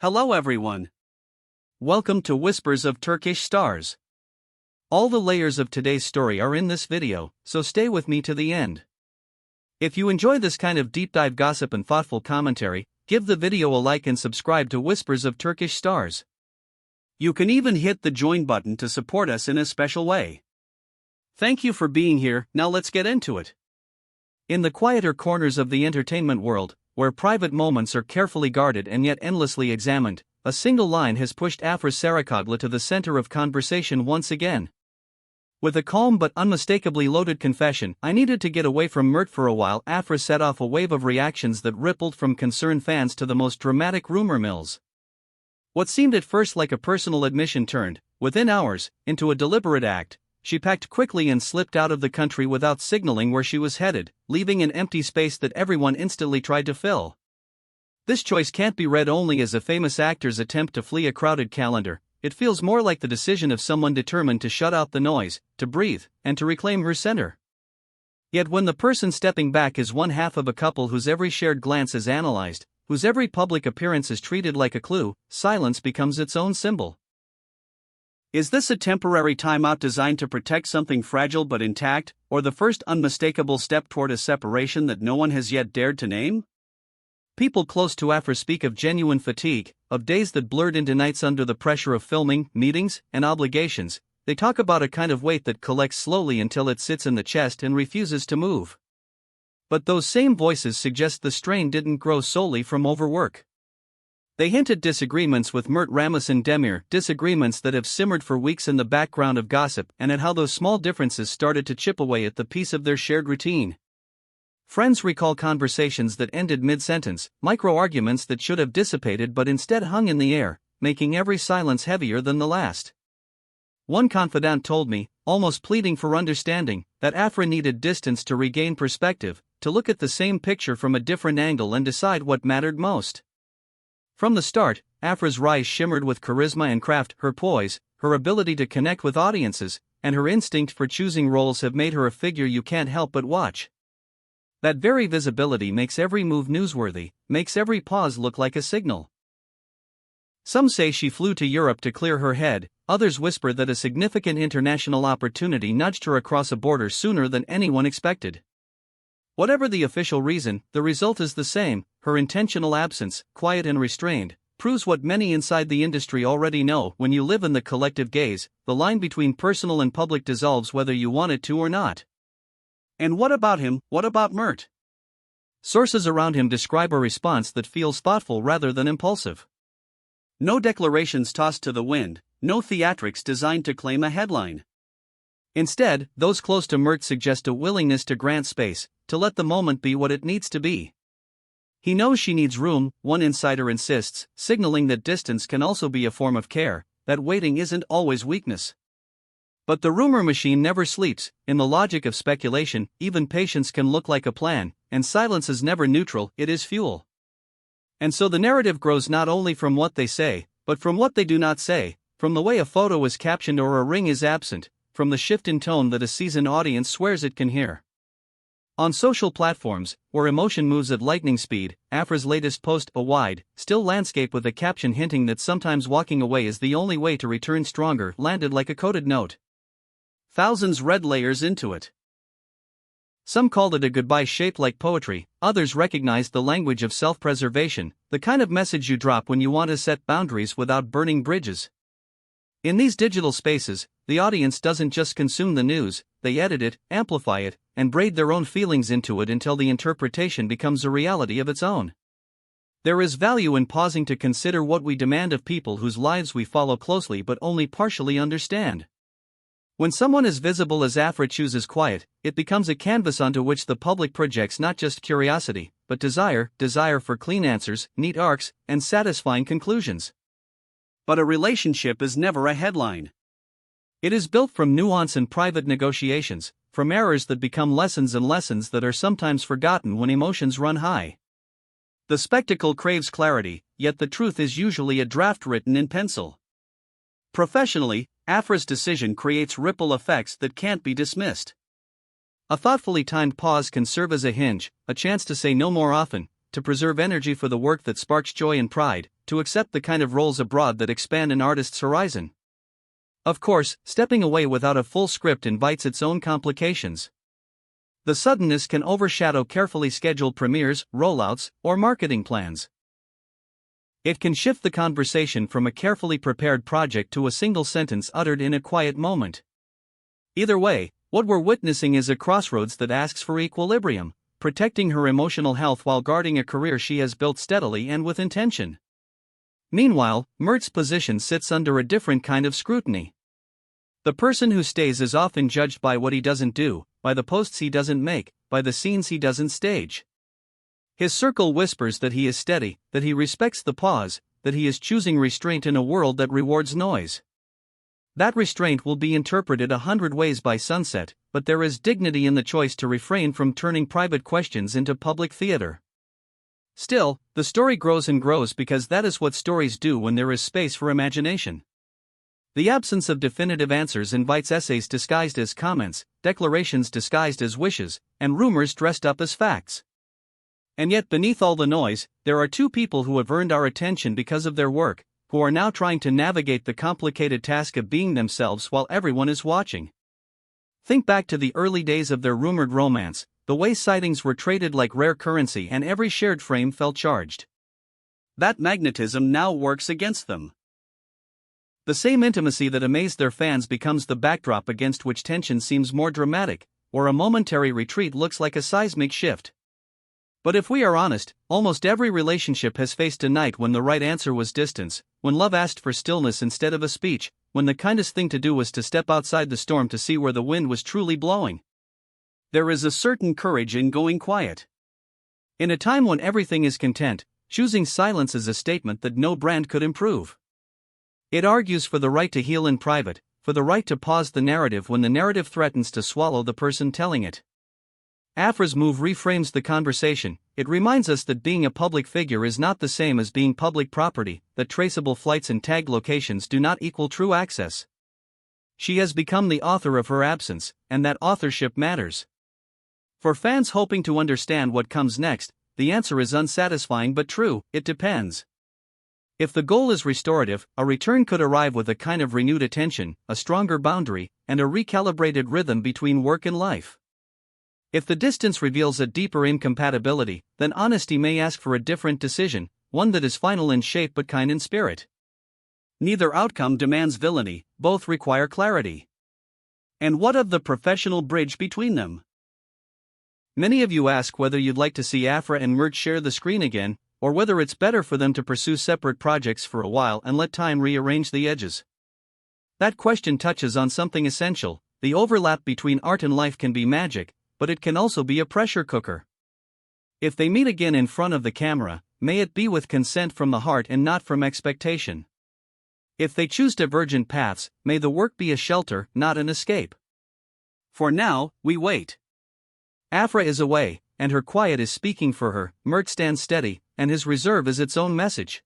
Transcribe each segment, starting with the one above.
Hello everyone. Welcome to Whispers of Turkish Stars. All the layers of today's story are in this video, so stay with me to the end. If you enjoy this kind of deep dive gossip and thoughtful commentary, give the video a like and subscribe to Whispers of Turkish Stars. You can even hit the join button to support us in a special way. Thank you for being here. Now let's get into it. In the quieter corners of the entertainment world, where private moments are carefully guarded and yet endlessly examined, a single line has pushed Afra Sarıkaya to the center of conversation once again. With a calm but unmistakably loaded confession, "I needed to get away from Mert for a while," Afra set off a wave of reactions that rippled from concerned fans to the most dramatic rumor mills. What seemed at first like a personal admission turned, within hours, into a deliberate act. She packed quickly and slipped out of the country without signaling where she was headed, leaving an empty space that everyone instantly tried to fill. This choice can't be read only as a famous actor's attempt to flee a crowded calendar. It feels more like the decision of someone determined to shut out the noise, to breathe, and to reclaim her center. Yet when the person stepping back is one half of a couple whose every shared glance is analyzed, whose every public appearance is treated like a clue, silence becomes its own symbol. Is this a temporary timeout designed to protect something fragile but intact, or the first unmistakable step toward a separation that no one has yet dared to name? People close to Afra speak of genuine fatigue, of days that blurred into nights under the pressure of filming, meetings, and obligations. They talk about a kind of weight that collects slowly until it sits in the chest and refuses to move. But those same voices suggest the strain didn't grow solely from overwork. They hint at disagreements with Mert Ramazan Demir, disagreements that have simmered for weeks in the background of gossip, and at how those small differences started to chip away at the peace of their shared routine. Friends recall conversations that ended mid-sentence, micro-arguments that should have dissipated but instead hung in the air, making every silence heavier than the last. One confidant told me, almost pleading for understanding, that Afra needed distance to regain perspective, to look at the same picture from a different angle and decide what mattered most. From the start, Afra's rise shimmered with charisma and craft. Her poise, her ability to connect with audiences, and her instinct for choosing roles have made her a figure you can't help but watch. That very visibility makes every move newsworthy, makes every pause look like a signal. Some say she flew to Europe to clear her head, others whisper that a significant international opportunity nudged her across a border sooner than anyone expected. Whatever the official reason, the result is the same. Her intentional absence, quiet and restrained, proves what many inside the industry already know: when you live in the collective gaze, the line between personal and public dissolves whether you want it to or not. And what about him? What about Mert? Sources around him describe a response that feels thoughtful rather than impulsive. No declarations tossed to the wind, no theatrics designed to claim a headline. Instead, those close to Mert suggest a willingness to grant space, to let the moment be what it needs to be. He knows she needs room, one insider insists, signaling that distance can also be a form of care, that waiting isn't always weakness. But the rumor machine never sleeps. In the logic of speculation, even patience can look like a plan, and silence is never neutral, it is fuel. And so the narrative grows not only from what they say, but from what they do not say, from the way a photo is captioned or a ring is absent, from the shift in tone that a seasoned audience swears it can hear. On social platforms, where emotion moves at lightning speed, Afra's latest post, a wide, still landscape with a caption hinting that sometimes walking away is the only way to return stronger, landed like a coded note. Thousands read layers into it. Some called it a goodbye shaped like poetry, others recognized the language of self-preservation, the kind of message you drop when you want to set boundaries without burning bridges. In these digital spaces, the audience doesn't just consume the news, they edit it, amplify it, and braid their own feelings into it until the interpretation becomes a reality of its own. There is value in pausing to consider what we demand of people whose lives we follow closely but only partially understand. When someone as visible as Afra chooses quiet, it becomes a canvas onto which the public projects not just curiosity, but desire for clean answers, neat arcs, and satisfying conclusions. But a relationship is never a headline. It is built from nuance and private negotiations, from errors that become lessons and lessons that are sometimes forgotten when emotions run high. The spectacle craves clarity, yet the truth is usually a draft written in pencil. Professionally, Afra's decision creates ripple effects that can't be dismissed. A thoughtfully timed pause can serve as a hinge, a chance to say no more often, to preserve energy for the work that sparks joy and pride, to accept the kind of roles abroad that expand an artist's horizon. Of course, stepping away without a full script invites its own complications. The suddenness can overshadow carefully scheduled premieres, rollouts, or marketing plans. It can shift the conversation from a carefully prepared project to a single sentence uttered in a quiet moment. Either way, what we're witnessing is a crossroads that asks for equilibrium, protecting her emotional health while guarding a career she has built steadily and with intention. Meanwhile, Mert's position sits under a different kind of scrutiny. The person who stays is often judged by what he doesn't do, by the posts he doesn't make, by the scenes he doesn't stage. His circle whispers that he is steady, that he respects the pause, that he is choosing restraint in a world that rewards noise. That restraint will be interpreted 100 ways by sunset, but there is dignity in the choice to refrain from turning private questions into public theater. Still, the story grows and grows because that is what stories do when there is space for imagination. The absence of definitive answers invites essays disguised as comments, declarations disguised as wishes, and rumors dressed up as facts. And yet beneath all the noise, there are two people who have earned our attention because of their work, who are now trying to navigate the complicated task of being themselves while everyone is watching. Think back to the early days of their rumored romance, the way sightings were traded like rare currency and every shared frame felt charged. That magnetism now works against them. The same intimacy that amazed their fans becomes the backdrop against which tension seems more dramatic, or a momentary retreat looks like a seismic shift. But if we are honest, almost every relationship has faced a night when the right answer was distance, when love asked for stillness instead of a speech, when the kindest thing to do was to step outside the storm to see where the wind was truly blowing. There is a certain courage in going quiet. In a time when everything is content, choosing silence is a statement that no brand could improve. It argues for the right to heal in private, for the right to pause the narrative when the narrative threatens to swallow the person telling it. Afra's move reframes the conversation. It reminds us that being a public figure is not the same as being public property, that traceable flights and tagged locations do not equal true access. She has become the author of her absence, and that authorship matters. For fans hoping to understand what comes next, the answer is unsatisfying but true: it depends. If the goal is restorative, a return could arrive with a kind of renewed attention, a stronger boundary, and a recalibrated rhythm between work and life. If the distance reveals a deeper incompatibility, then honesty may ask for a different decision, one that is final in shape but kind in spirit. Neither outcome demands villainy, both require clarity. And what of the professional bridge between them? Many of you ask whether you'd like to see Afra and Mert share the screen again, or whether it's better for them to pursue separate projects for a while and let time rearrange the edges. That question touches on something essential. The overlap between art and life can be magic, but it can also be a pressure cooker. If they meet again in front of the camera, may it be with consent from the heart and not from expectation. If they choose divergent paths, may the work be a shelter, not an escape. For now, we wait. Afra is away, and her quiet is speaking for her. Mert stands steady, and his reserve is its own message.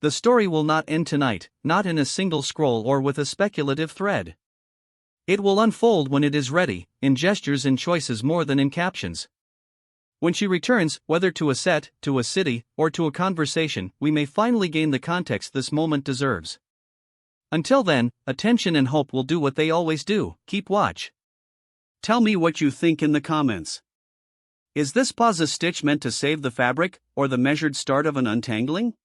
The story will not end tonight, not in a single scroll or with a speculative thread. It will unfold when it is ready, in gestures and choices more than in captions. When she returns, whether to a set, to a city, or to a conversation, we may finally gain the context this moment deserves. Until then, attention and hope will do what they always do: keep watch. Tell me what you think in the comments. Is this pause a stitch meant to save the fabric, or the measured start of an untangling?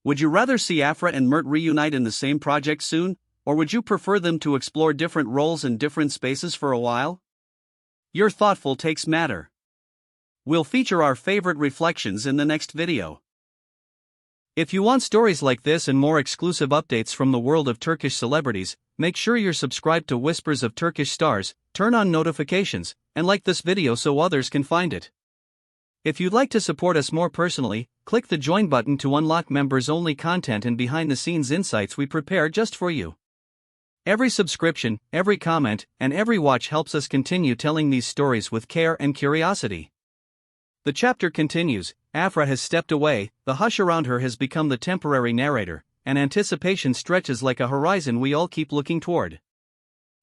Would you rather see Afra and Mert reunite in the same project soon, or would you prefer them to explore different roles in different spaces for a while? Your thoughtful takes matter. We'll feature our favorite reflections in the next video. If you want stories like this and more exclusive updates from the world of Turkish celebrities, make sure you're subscribed to Whispers of Turkish Stars, turn on notifications, and like this video so others can find it. If you'd like to support us more personally, click the join button to unlock members-only content and behind-the-scenes insights we prepare just for you. Every subscription, every comment, and every watch helps us continue telling these stories with care and curiosity. The chapter continues. Afra has stepped away, the hush around her has become the temporary narrator, and anticipation stretches like a horizon we all keep looking toward.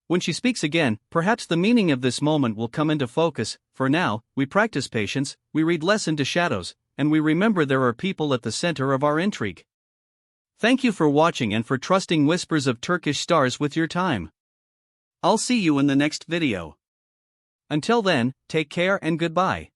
When she speaks again, perhaps the meaning of this moment will come into focus. For now, we practice patience, we read less into shadows, and we remember there are people at the center of our intrigue. Thank you for watching and for trusting Whispers of Turkish Stars with your time. I'll see you in the next video. Until then, take care and goodbye.